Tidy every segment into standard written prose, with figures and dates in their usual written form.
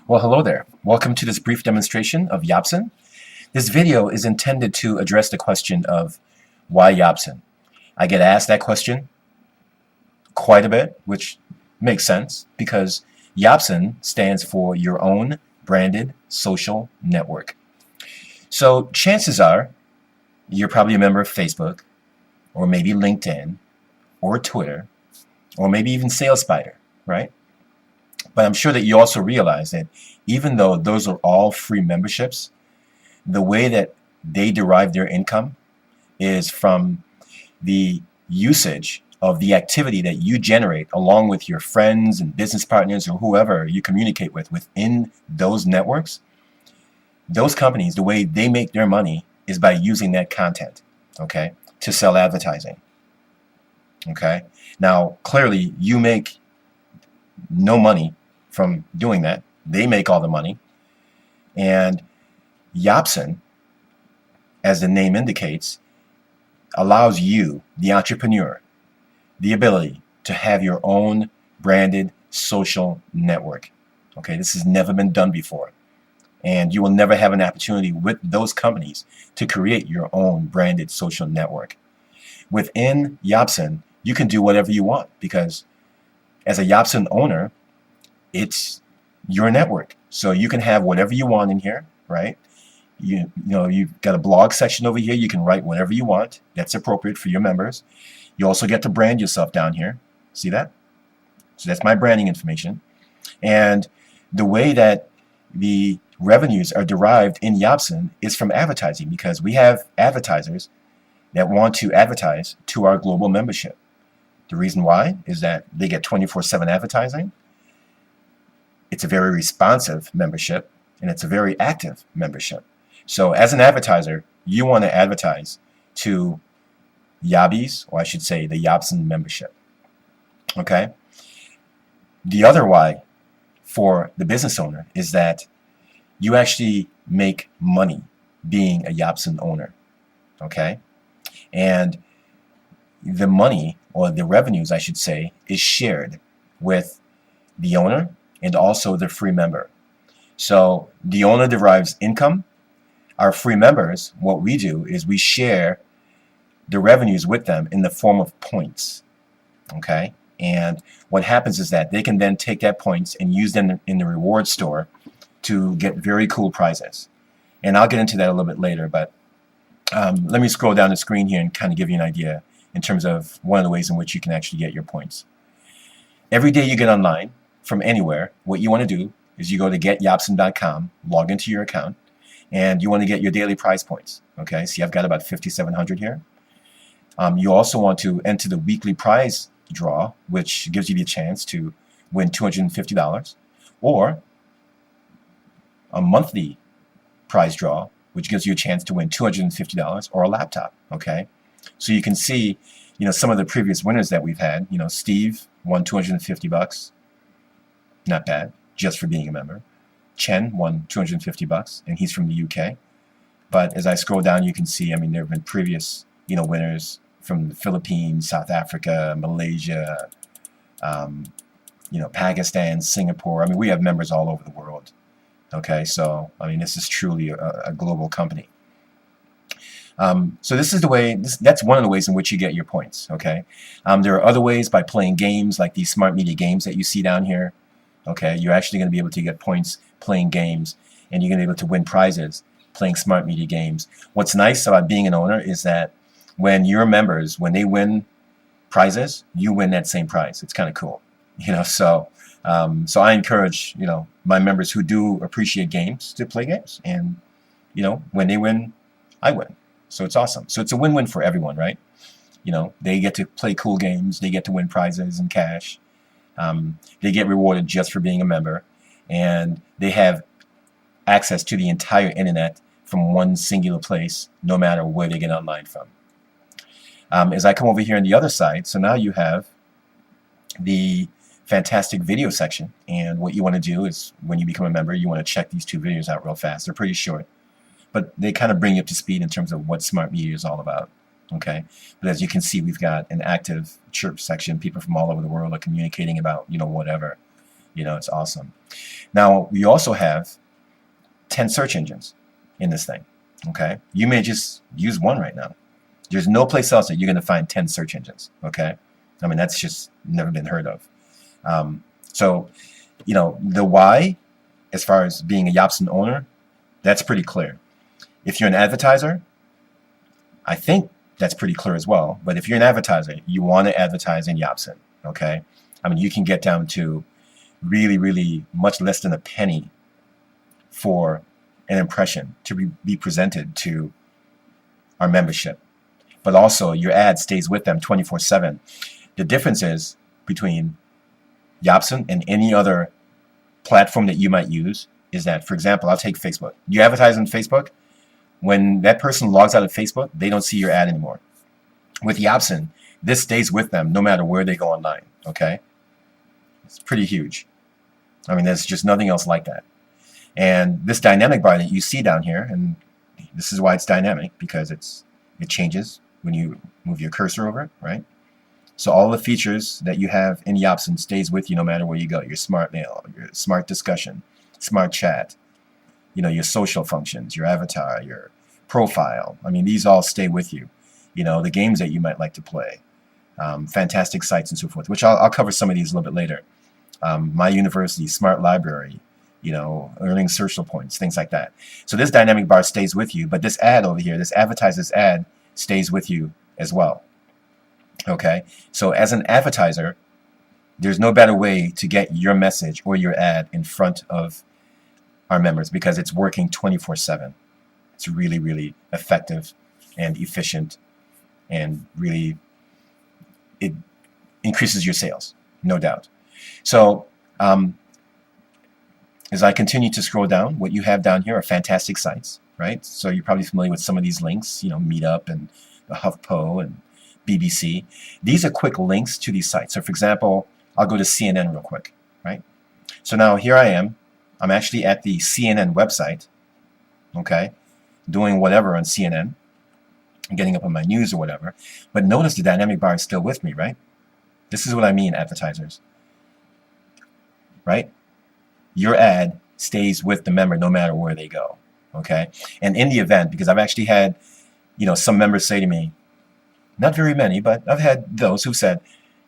Well, hello there. Welcome to this brief demonstration of YOBSN. This video is intended to address the question of why YOBSN. I get asked that question quite a bit, which makes sense because YOBSN stands for Your Own Branded Social Network. So chances are you're probably a member of Facebook, or maybe LinkedIn, or Twitter, or maybe even SalesSpider, right? But I'm sure that you also realize that even though those are all free memberships, the way that they derive their income is from the usage of the activity that you generate along with your friends and business partners or whoever you communicate with within those networks. Those companies, the way they make their money is by using that content, okay, to sell advertising. Okay. Now, clearly, you make no money from doing that. They make all the money. And YOBSN, as the name indicates, allows you, the entrepreneur, the ability to have your own branded social network. Okay, this has never been done before. And you will never have an opportunity with those companies to create your own branded social network. Within YOBSN, you can do whatever you want because as a YOBSN owner, it's your network. So you can have whatever you want in here, right? You know, you've got a blog section over here. You can write whatever you want. That's appropriate for your members. You also get to brand yourself down here. See that? So that's my branding information. And the way that the revenues are derived in YOBSN is from advertising because we have advertisers that want to advertise to our global membership. The reason why is that they get 24/7 advertising. It's a very responsive membership, and it's a very active membership. So as an advertiser, you want to advertise to Yobbies, or I should say the YOBSN membership. Okay? The other why for the business owner is that you actually make money being a YOBSN owner. Okay? And the money, or the revenues I should say, is shared with the owner and also the free member. So the owner derives income. Our free members, what we do is we share the revenues with them in the form of points. Okay? And what happens is that they can then take that points and use them in the reward store to get very cool prizes. And I'll get into that a little bit later, but let me scroll down the screen here and kind of give you an idea in terms of one of the ways in which you can actually get your points. Every day you get online from anywhere, what you want to do is you go to getyobsen.com, log into your account, and you want to get your daily prize points. Okay, see, I've got about 5,700 here. You also want to enter the weekly prize draw, which gives you the chance to win $250, or a monthly prize draw, which gives you a chance to win $250 or a laptop. Okay, so you can see, you know, some of the previous winners that we've had. You know, Steve won $250. Not bad, just for being a member. Chen won $250, and he's from the UK. But as I scroll down, you can see, I mean, there have been previous, you know, winners from the Philippines, South Africa, Malaysia, you know, Pakistan, Singapore. I mean, we have members all over the world. Okay, so I mean, this is truly a global company. So this is the way. That's one of the ways in which you get your points. Okay, there are other ways by playing games like these smart media games that you see down here. Okay, you're actually going to be able to get points playing games, and you're going to be able to win prizes playing smart media games. What's nice about being an owner is that when your members, when they win prizes, you win that same prize. It's kind of cool, you know. So I encourage, you know, my members who do appreciate games to play games, and you know, when they win, I win. So it's awesome. So it's a win-win for everyone, right? You know, they get to play cool games, they get to win prizes and cash. They get rewarded just for being a member, and they have access to the entire internet from one singular place, no matter where they get online from. As I come over here on the other side, so now you have the fantastic video section, and what you want to do is when you become a member, you want to check these two videos out real fast. They're pretty short, but they kind of bring you up to speed in terms of what smart media is all about. Okay, but as you can see, we've got an active church section. People from all over the world are communicating about, you know, whatever. You know, it's awesome. Now, we also have 10 search engines in this thing, okay? You may just use one right now. There's no place else that you're going to find 10 search engines, okay? I mean, that's just never been heard of. So, you know, the why, as far as being a YOBSN owner, that's pretty clear. If you're an advertiser, I think that's pretty clear as well. But if you're an advertiser, you want to advertise in YOBSN, okay? I mean, you can get down to really, really much less than a penny for an impression to be presented to our membership. But also, your ad stays with them 24/7. The difference is between YOBSN and any other platform that you might use is that, for example, I'll take Facebook. You advertise on Facebook. When that person logs out of Facebook, they don't see your ad anymore. With YOBSN, this stays with them no matter where they go online, okay? It's pretty huge. I mean, there's just nothing else like that. And this dynamic bar that you see down here, and this is why it's dynamic, because it changes when you move your cursor over it, right? So all the features that you have in YOBSN stays with you no matter where you go. Your smart mail, your smart discussion, smart chat, you know, your social functions, your avatar, your profile. I mean, these all stay with you. You know, the games that you might like to play, fantastic sites and so forth, which I'll cover some of these a little bit later. My university, smart library, you know, earning social points, things like that. So this dynamic bar stays with you, but this ad over here, this advertiser's ad, stays with you as well. Okay, so as an advertiser, there's no better way to get your message or your ad in front of our members because it's working 24/7. It's really, really effective and efficient, and really it increases your sales, no doubt. So as I continue to scroll down, what you have down here are fantastic sites, right? So you're probably familiar with some of these links, you know, Meetup and the HuffPo and BBC. These are quick links to these sites. So for example, I'll go to CNN real quick, right? So now here I am. I'm actually at the CNN website, okay, doing whatever on CNN, getting up on my news or whatever. But notice the dynamic bar is still with me, right? This is what I mean, advertisers, right? Your ad stays with the member no matter where they go, okay? And in the event, because I've actually had, you know, some members say to me, not very many, but I've had those who said,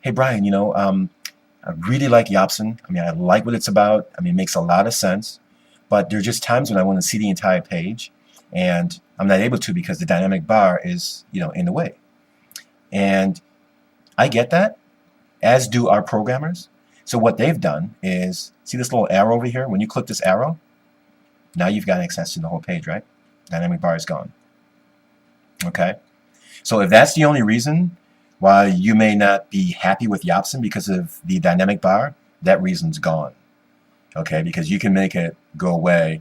hey, Brian, you know, I really like YOBSN. I mean, I like what it's about. I mean, it makes a lot of sense. But there are just times when I want to see the entire page, and I'm not able to because the dynamic bar is, you know, in the way. And I get that, as do our programmers. So what they've done is, see this little arrow over here? When you click this arrow, now you've got access to the whole page, right? Dynamic bar is gone. Okay? So if that's the only reason why you may not be happy with YOBSN because of the dynamic bar, that reason's gone. Okay? Because you can make it go away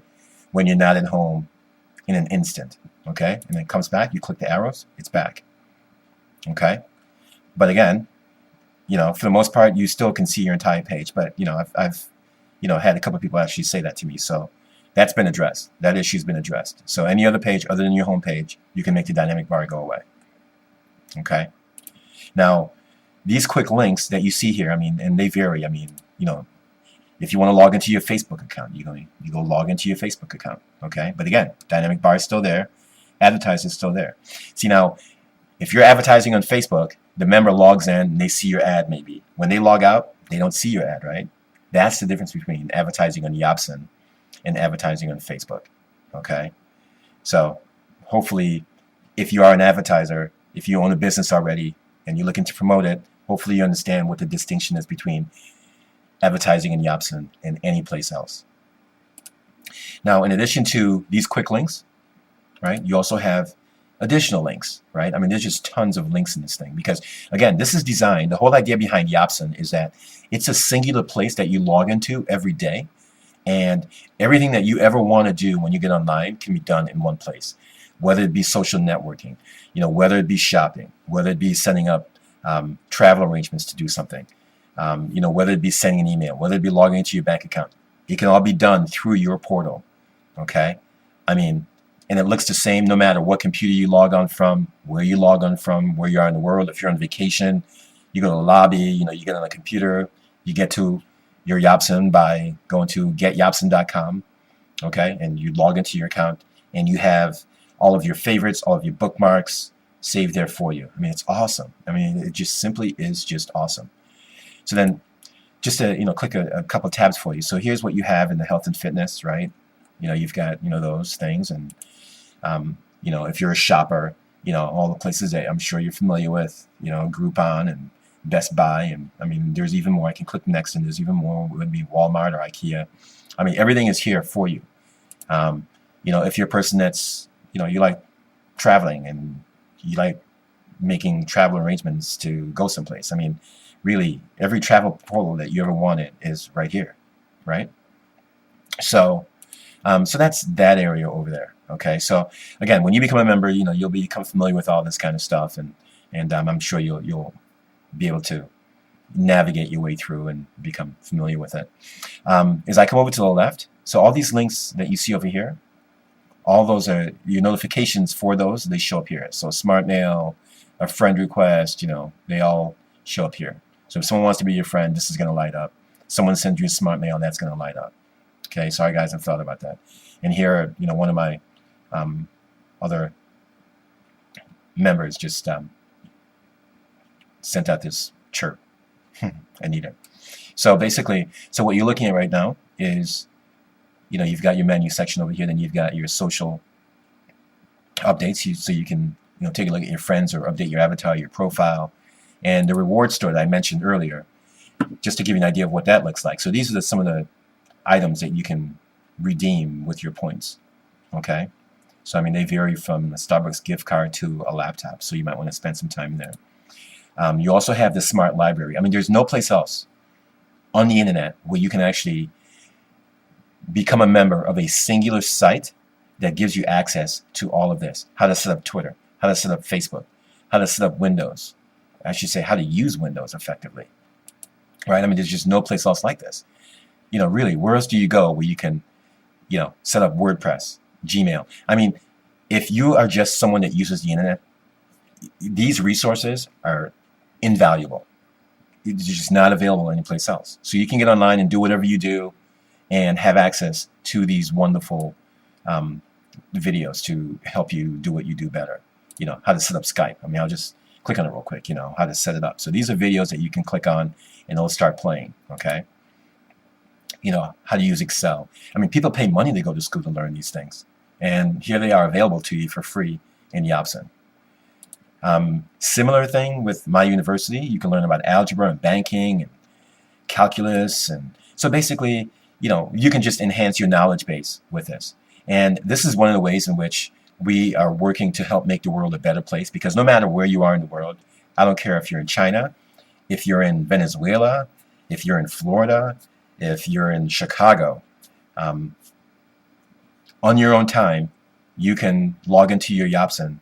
when you're not at home in an instant. Okay? And then it comes back, you click the arrows, it's back. Okay? But again, you know, for the most part, you still can see your entire page. But, you know, I've you know, had a couple of people actually say that to me. So that's been addressed. That issue's been addressed. So any other page other than your home page, you can make the dynamic bar go away. Okay? Now, these quick links that you see here, I mean, and they vary. I mean, you know, if you want to log into your Facebook account, you go log into your Facebook account. Okay? But again, dynamic bar is still there. Advertise is still there. See, now, if you're advertising on Facebook, the member logs in and they see your ad maybe. When they log out, they don't see your ad, right? That's the difference between advertising on YOBSN and advertising on Facebook. Okay? So hopefully, if you are an advertiser, if you own a business already and you're looking to promote it, hopefully you understand what the distinction is between advertising in YOBSN and any place else. Now, in addition to these quick links, right, you also have additional links, right? I mean, there's just tons of links in this thing because, again, this is designed, the whole idea behind YOBSN is that it's a singular place that you log into every day, and everything that you ever want to do when you get online can be done in one place, whether it be social networking, you know, whether it be shopping, whether it be setting up travel arrangements to do something, you know, whether it be sending an email, whether it be logging into your bank account. It can all be done through your portal, okay? I mean, and it looks the same no matter what computer you log on from, where you log on from, where you are in the world. If you're on vacation, you go to the lobby, you know, you get on a computer, you get to your YOBSN by going to getyobsen.com, okay, and you log into your account, and you have all of your favorites, all of your bookmarks saved there for you. I mean, it's awesome. I mean, it just simply is just awesome. So then, just to click a couple tabs for you. So here's what you have in the health and fitness, right? You've got those things, and if you're a shopper, all the places that I'm sure you're familiar with, Groupon and Best Buy, and I mean, there's even more. I can click next, and there's even more. It would be Walmart or IKEA. I mean, everything is here for you. If you're a person that's, you like traveling and you like making travel arrangements to go someplace. I mean, really, every travel portal that you ever wanted is right here, right? So, so that's that area over there. Okay, so again, when you become a member, you'll become familiar with all this kind of stuff, and I'm sure you'll be able to navigate your way through and become familiar with it. As I come over to the left, so all these links that you see over here, all those are your notifications for those. They show up here. So smart mail, a friend request, they all show up here. So if someone wants to be your friend, this is going to light up. Someone sends you a smart mail, that's going to light up. Okay, sorry guys, I've thought about that. And here, one of my other members just sent out this chirp. Anita. So basically, so what you're looking at right now is, you've got your menu section over here, then you've got your social updates, so you can take a look at your friends or update your avatar, your profile, and the reward store that I mentioned earlier, just to give you an idea of what that looks like. So these are some of the items that you can redeem with your points. Okay, so I mean, they vary from a Starbucks gift card to a laptop, so you might want to spend some time there. You also have the smart library. I mean, there's no place else on the internet where you can actually become a member of a singular site that gives you access to all of this. How to set up Twitter, how to set up Facebook, how to set up Windows. I should say how to use Windows effectively. Right? I mean, there's just no place else like this. Really, where else do you go where you can, set up WordPress, Gmail? I mean, if you are just someone that uses the internet, these resources are invaluable. It's just not available anyplace else. So you can get online and do whatever you do and have access to these wonderful videos to help you do what you do better. How to set up Skype. I mean, I'll just click on it real quick, how to set it up. So these are videos that you can click on and it'll start playing, okay? How to use Excel. I mean, people pay money to go to school to learn these things. And here they are available to you for free in YOBSN. Similar thing with my university. You can learn about algebra and banking and calculus. And so basically, you can just enhance your knowledge base with this. And this is one of the ways in which we are working to help make the world a better place, because no matter where you are in the world, I don't care if you're in China, if you're in Venezuela, if you're in Florida, if you're in Chicago, on your own time, you can log into your YOBSN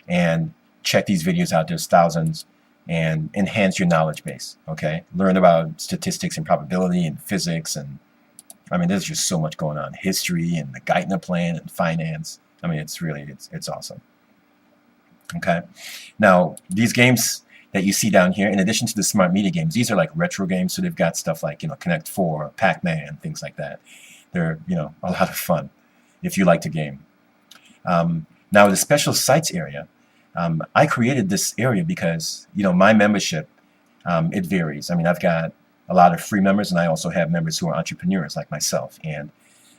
and check these videos out. There's thousands, and enhance your knowledge base. Okay, learn about statistics and probability and physics, and I mean, there's just so much going on. History and the Geithner plan and finance. I mean, it's really it's awesome. Okay, now these games that you see down here, in addition to the smart media games, these are like retro games. So they've got stuff like Connect 4, Pac-Man, things like that. They're a lot of fun if you like to game. Now the special sites area. I created this area because, my membership, it varies. I mean, I've got a lot of free members, and I also have members who are entrepreneurs like myself. And,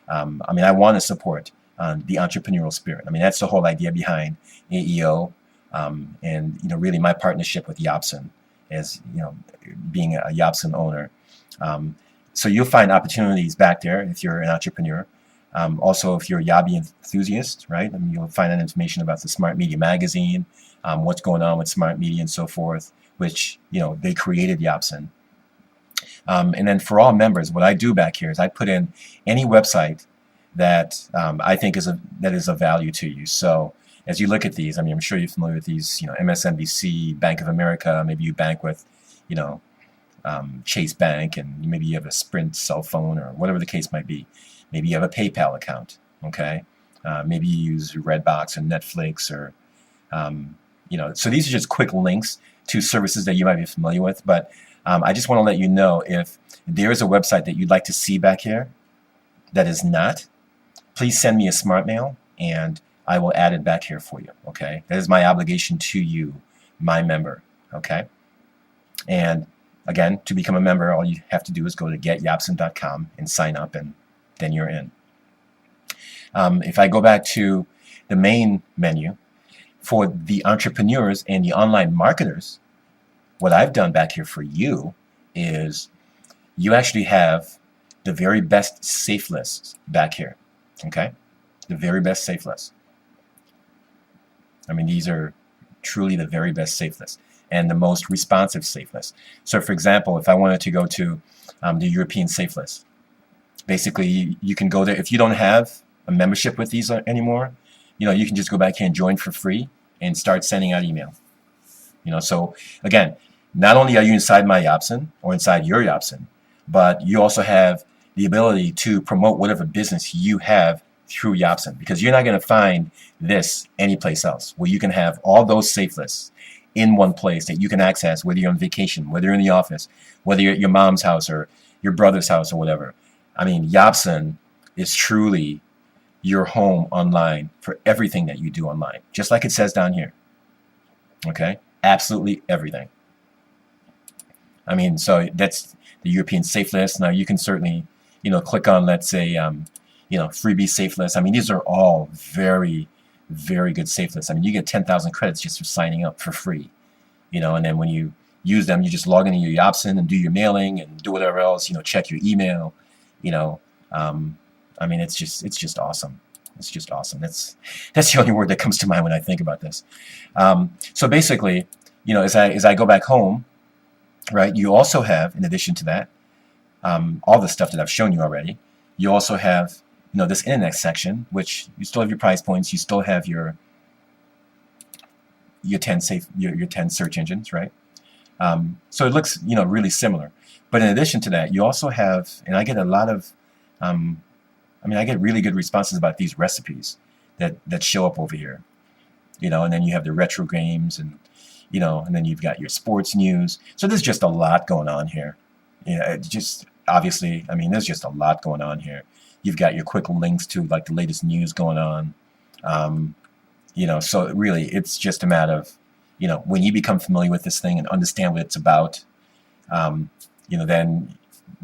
I mean, I want to support the entrepreneurial spirit. I mean, that's the whole idea behind AEO, and, really my partnership with YOBSN as, being a YOBSN owner. So you'll find opportunities back there if you're an entrepreneur. Also, if you're a Yobby enthusiast, right, I mean, you'll find out information about the Smart Media Magazine, what's going on with Smart Media and so forth, which, they created YOBSN. And then for all members, what I do back here is I put in any website that I think is of value to you. So as you look at these, I mean, I'm sure you're familiar with these, MSNBC, Bank of America, maybe you bank with, Chase Bank, and maybe you have a Sprint cell phone or whatever the case might be. Maybe you have a PayPal account, okay? Maybe you use Redbox or Netflix or, so these are just quick links to services that you might be familiar with. But I just want to let you know if there is a website that you'd like to see back here that is not, please send me a smart mail and I will add it back here for you, okay? That is my obligation to you, my member, okay? And again, to become a member, all you have to do is go to getyobsen.com and sign up, and then you're in. If I go back to the main menu, for the entrepreneurs and the online marketers, what I've done back here for you is you actually have the very best safe lists back here, okay? The very best safe lists. I mean, these are truly the very best safe lists and the most responsive safe lists. So for example, if I wanted to go to the European safe list, basically you can go there. If you don't have a membership with these anymore, you can just go back here and join for free and start sending out email. So again, not only are you inside my YOBSN or inside your YOBSN, but you also have the ability to promote whatever business you have through YOBSN, because you're not going to find this anyplace else, where you can have all those safe lists in one place that you can access, whether you're on vacation, whether you're in the office, whether you're at your mom's house or your brother's house or whatever. I mean, YOBSN is truly your home online for everything that you do online, just like it says down here. Okay, absolutely everything. I mean, so that's the European safe list. Now you can certainly, click on, let's say, freebie safe list. I mean, these are all very, very good safe lists. I mean, you get 10,000 credits just for signing up for free, and then when you use them, you just log into your YOBSN and do your mailing and do whatever else, check your email, I mean, it's just awesome. It's just awesome. That's the only word that comes to mind when I think about this. So basically, as I go back home, right, you also have, in addition to that, all the stuff that I've shown you already. You also have, this internet section, which you still have your price points. You still have your 10 search engines, right? So it looks, really similar. But in addition to that, you also have, and I get a lot of, I get really good responses about these recipes that show up over here, and then you have the retro games, and and then you've got your sports news. So there's just a lot going on here. Just obviously, there's just a lot going on here. You've got your quick links to like the latest news going on. So really, it's just a matter of, when you become familiar with this thing and understand what it's about, then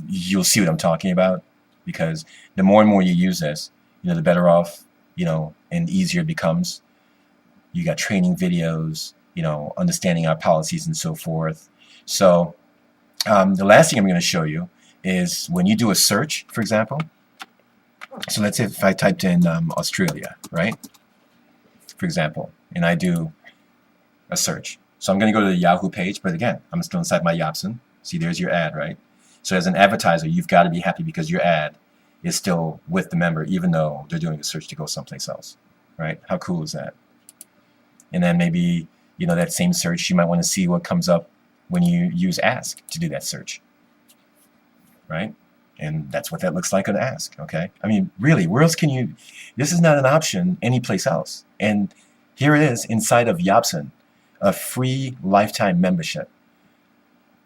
you'll see what I'm talking about. Because the more and more you use this, the better off, and easier it becomes. You got training videos, understanding our policies and so forth. So the last thing I'm going to show you is when you do a search, for example. So let's say if I typed in Australia, right? For example, and I do a search. So I'm going to go to the Yahoo page, but again, I'm still inside my YOBSN. See, there's your ad, right? So as an advertiser, you've got to be happy because your ad is still with the member, even though they're doing a search to go someplace else, right? How cool is that? And then maybe, that same search, you might want to see what comes up when you use Ask to do that search, right? And that's what that looks like on Ask, okay? I mean, really, where else can you, this is not an option anyplace else. And here it is inside of YOBSN, a free lifetime membership,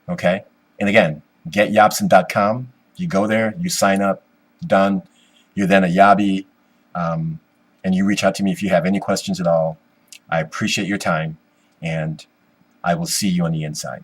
okay? And again, getyobsen.com. You go there, you sign up, done. You're then a Yobby, and you reach out to me if you have any questions at all. I appreciate your time, and I will see you on the inside.